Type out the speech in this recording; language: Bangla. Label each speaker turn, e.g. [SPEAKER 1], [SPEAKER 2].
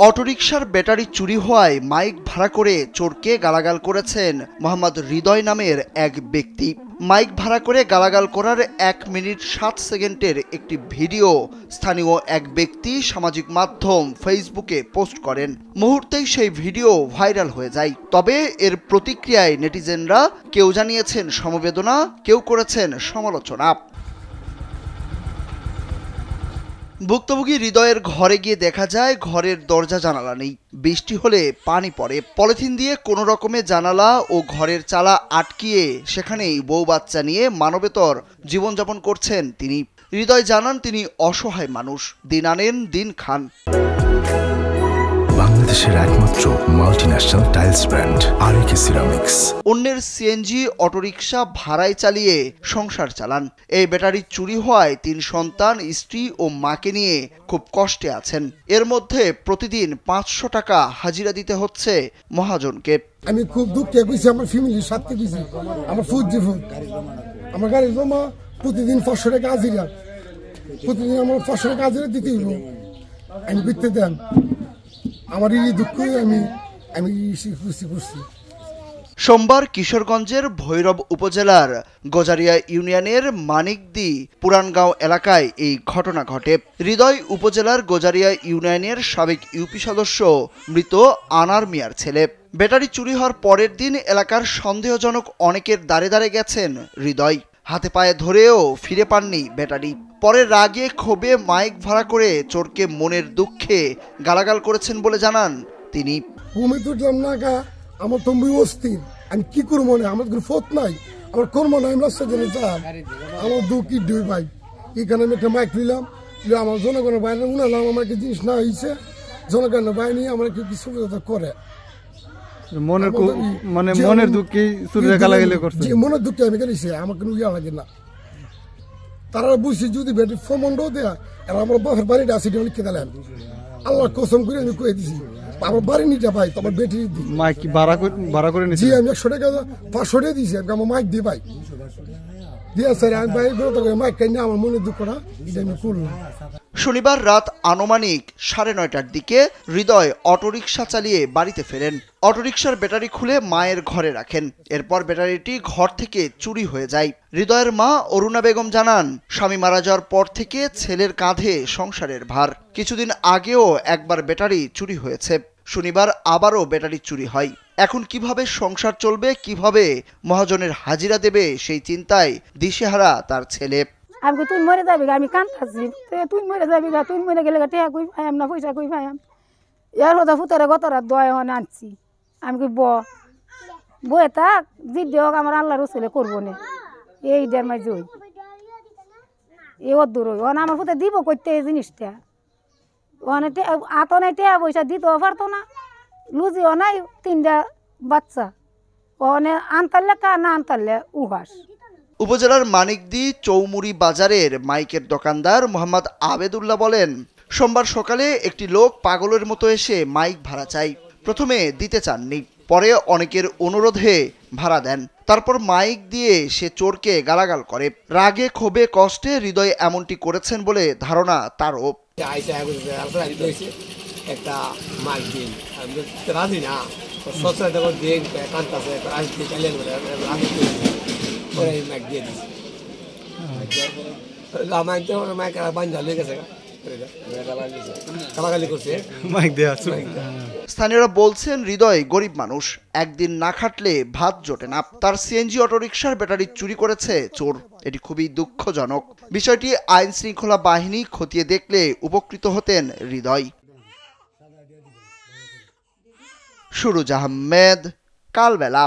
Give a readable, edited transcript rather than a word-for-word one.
[SPEAKER 1] অটোরিকশার ব্যাটারি চুরি হওয়ায় মাইক ভাড়া করে চোরকে গালাগাল করেছেন মোহাম্মদ হৃদয় নামের এক ব্যক্তি। মাইক ভাড়া করে গালাগাল করার 1 মিনিট 7 সেকেন্ডের একটি ভিডিও স্থানীয় এক ব্যক্তি সামাজিক মাধ্যম ফেসবুকে পোস্ট করেন। মুহূর্তেই সেই ভিডিও ভাইরাল হয়ে যায়। তবে এর প্রতিক্রিয়ায় নেটিজেনরা কেউ জানিয়েছেন সমবেদনা, কেউ করেছেন সমালোচনা। ভুক্তভোগী হৃদয়ের ঘরে গিয়ে দেখা যায় ঘরের দরজা জানালা নেই। বৃষ্টি হলে পানি পড়ে। পলিথিন দিয়ে কোনো রকমে জানালা ও ঘরের চালা আটকিয়ে সেখানেই বউ বাচ্চা নিয়ে মানবেতর জীবনযাপন করছেন তিনি। হৃদয় জানান তিনি অসহায় মানুষ, দিন আনেন দিন খান।
[SPEAKER 2] বাংলাদেশের একমাত্র মাল্টিন্যাশনাল টাইলস ব্র্যান্ড আরএকে সিরামিক্স।
[SPEAKER 1] অন্যের সিএনজি অটোরিকশা ভাড়ায় চালিয়ে সংসার চালান। এই ব্যাটারি চুরি হওয়ায় 3 সন্তান, স্ত্রী ও মাকে নিয়ে খুব কষ্টে আছেন। এর মধ্যে প্রতিদিন 500 টাকা হাজিরা দিতে হচ্ছে মহাজনকে।
[SPEAKER 3] আমি খুব দুঃখে গেছি, আমার ফ্যামিলির সাথে গেছি, আমার আমার গাড়ির জমা প্রতিদিন 500 টাকা হাজিরা, প্রতিদিন আমার 500 টাকা হাজিরা দিতে হইব। আমি বিতে দেন আমার এই দুঃখ আমি করছি।
[SPEAKER 1] সোমবার কিশোরগঞ্জের ভৈরব উপজেলার গজারিয়া ইউনিয়নের মানিকদি পুরানগাঁও এলাকায় এই ঘটনা ঘটে। হৃদয় উপজেলার গজারিয়া ইউনিয়নের সাবেক ইউপি সদস্য মৃত আনার মিয়ার ছেলে। ব্যাটারি চুরি হওয়ার পরের দিন এলাকার সন্দেহজনক অনেকের দ্বারে দ্বারে গেছেন হৃদয়। হাতে পায়ে ধরেও ফিরে পাননি ব্যাটারি। পরে রাগে ক্ষোভে মাইক ভাড়া করে চোরকে মনের দুঃখে গালাগাল করেছেন বলে জানান তিনি।
[SPEAKER 3] আমার তম্বু অস্থির, আমি কি করবো না, আমার কোনো ফোট নাই, আমার কর্ম নাই, আমি রাস্তা জেনে চান আমার দুঃখী দুই ভাই। এখানে আমি একটা মাইক নিলাম, আমার জনগণের বাইরে উনালাম, আমার কি জিনিস না হয়েছে, জনগণের বাইরে আমার কিছু করে
[SPEAKER 4] মনের দুঃখে
[SPEAKER 3] মনের দুঃখে আমি গেছি, আমার কোনো ইয়া লাগে না। তারা বুঝছি যদি বেটি ফমন্ড দেয়া এরা আমার বাপের বাড়িটা আছে লিখে দিলেন, আল্লাহ কসম করে আমি কয়ে দিছি আমার বাড়ি নিতে ভাই, তোমার বেটি
[SPEAKER 4] মাইক কি ভাড়া করে নিয়েছি।
[SPEAKER 3] আমি 100 টাকা 500 টাকা দিয়েছি, আমার মাইক দিয়ে ভাই দিয়ে স্যার আমি ভাই মাইক কিনে আমার মনে দুঃখটা এটা আমি করলাম।
[SPEAKER 1] শনিবার রাত আনুমানিক 9:30টার দিকে হৃদয় অটোরিকশা চালিয়ে বাড়িতে ফেরেন। অটোরিকশার ব্যাটারি খুলে মায়ের ঘরে রাখেন। এরপর ব্যাটারিটি ঘর থেকে চুরি হয়ে যায়। হৃদয়ের মা অরুণা বেগম জানান, স্বামী মারা যাওয়ার পর থেকে ছেলের কাঁধে সংসারের ভার। কিছুদিন আগেও একবার ব্যাটারি চুরি হয়েছে। শনিবার আবারও ব্যাটারি চুরি হয়। এখন কিভাবে সংসার চলবে, কিভাবে মহাজনের হাজিরা দেবে সেই চিন্তায় দিশেহারা তার ছেলে।
[SPEAKER 5] আমি তুই মরে যাবি, আমি কান্দাছি, তুই মরে যাবি, তুই মরে গেলে টেয়া কই পাইম না, পয়সা কই পাইম। এর হতো ফুতারে গত রাত দয় হন আনছি। আমি কই বয়ে থাক, জিদ্দি হোক আমার আল্লাহ রসুলে করবো না, এই দেড় মাস জই এ দূর ওখানে আমার ফুতে দিব করতে এই জিনিসটা। ওখানে আতো নাই, টেয়া পয়সা দিতেও পারতো না, লুজিও নাই, 3টা বাচ্চা, ওখানে আনতারলে কা না আনতারলে উহাস।
[SPEAKER 1] উপজেলার মানিকদি চৌমুরি বাজারের মাইকের দোকানদার মোহাম্মদ আবেদুল্লাহ বলেন, সোমবার সকালে একটি লোক পাগলের মতো এসে মাইক ভাড়া চাই। প্রথমে দিতে চাননি, পরে অনেকের অনুরোধে ভাড়া দেন। তারপর মাইক দিয়ে সে চোরকে গালাগাল করে। রাগে ক্ষোভে কষ্টে হৃদয় এমনটি করেছেন বলে ধারণা তারও।
[SPEAKER 6] একটা মাইক দিন রাজি না
[SPEAKER 1] স্থানীয়রা বলছেন হৃদয় গরিব মানুষ, একদিন না খাটলে ভাত জোটে না। তার সিএনজি অটোরিকশার ব্যাটারি চুরি করেছে চোর। এটি খুবই দুঃখজনক। বিষয়টি আইন শৃঙ্খলা বাহিনী খতিয়ে দেখলে উপকৃত হতেন হৃদয়। সুরুজ আহমেদ, কালবেলা।